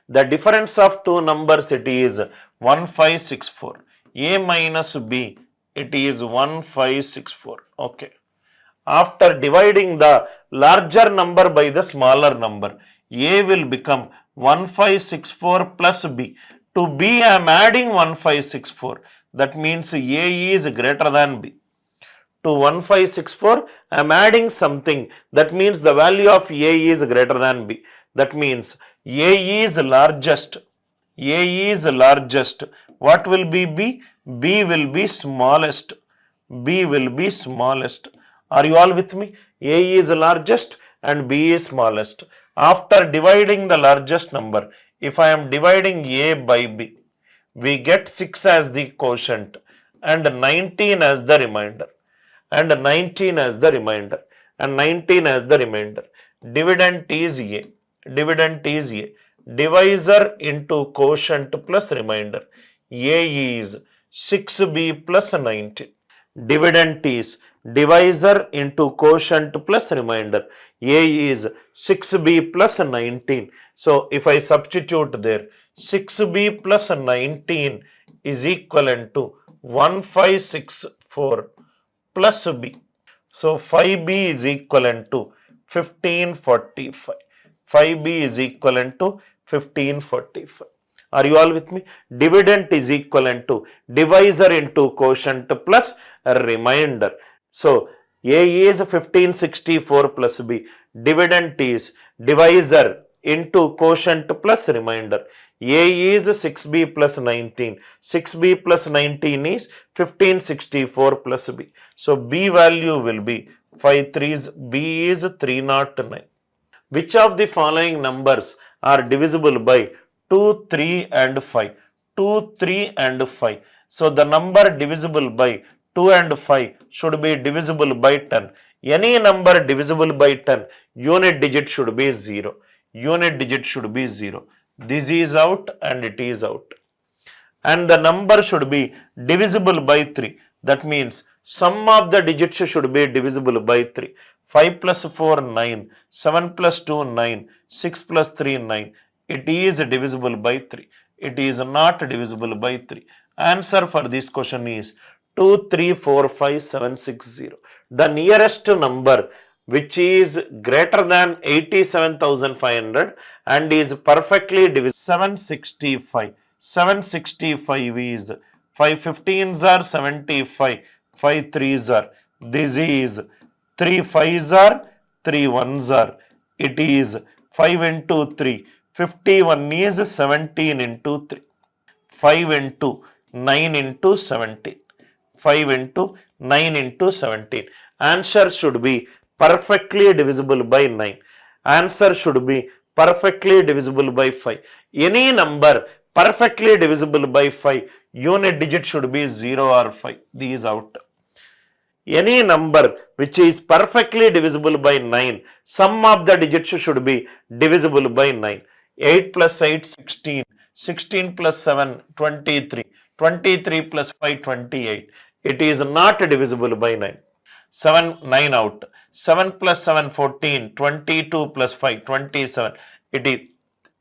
The difference of two numbers, it is 1564. A minus B, it is 1564. Okay. After dividing the larger number by the smaller number, A will become 1564 plus B. To B I am adding 1564. That means A is greater than B. To 1564 I am adding something. That means the value of A is greater than B. That means A is largest. A is largest. What will be B? B will be smallest. B will be smallest. Are you all with me? A is largest and B is smallest. After dividing the largest number, if I am dividing A by B, we get 6 as the quotient and 19 as the remainder. And 19 as the remainder. And 19 as the remainder. Dividend is A. Dividend is A. Divisor into quotient plus remainder. A is 6B plus 19. Dividend is divisor into quotient plus remainder. A is 6B plus 19. So if I substitute there, 6B plus 19 is equivalent to 1564 plus B. So 5B is equivalent to 1545. 5B is equivalent to 1545. Are you all with me? Dividend is equivalent to divisor into quotient plus remainder. So A is 1564 plus B. Dividend is divisor into quotient plus remainder. A is 6B plus 19. 6B plus 19 is 1564 plus B. So B value will be 5 3s. B is 309. Which of the following numbers are divisible by 2, 3 and 5? 2, 3 and 5. So the number divisible by 2 and 5 should be divisible by 10. Any number divisible by 10, unit digit should be 0. Unit digit should be 0. This is out and it is out. And the number should be divisible by 3. That means sum of the digits should be divisible by 3. 5 plus 4, 9. 7 plus 2, 9. 6 plus 3, 9. It is divisible by 3. It is not divisible by 3. Answer for this question is 2, 3, 4, 5, 7, 6, 0. The nearest number which is greater than 87,500 and is perfectly divisible. 765. 765 is 5 15s are 75. 5 3s are. This is 3 5s are. 3 1s are. It is 5 into 3. 51 is 17 into 3. 5 into 9 into 17. 5 into 9 into 17. Answer should be perfectly divisible by 9. Answer should be perfectly divisible by 5. Any number perfectly divisible by 5, unit digit should be 0 or 5. These out. Any number which is perfectly divisible by 9, sum of the digits should be divisible by 9. 8 plus 8, 16. 16 plus 7, 23. 23 plus 5, 28. It is not divisible by 9. 7, 9 out. 7 plus 7, 14. 22 plus 5, 27. It is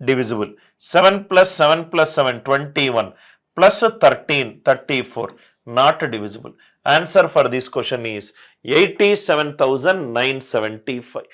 divisible. 7 plus 7 plus 7, 21. Plus 13, 34. Not divisible. Answer for this question is 87,975.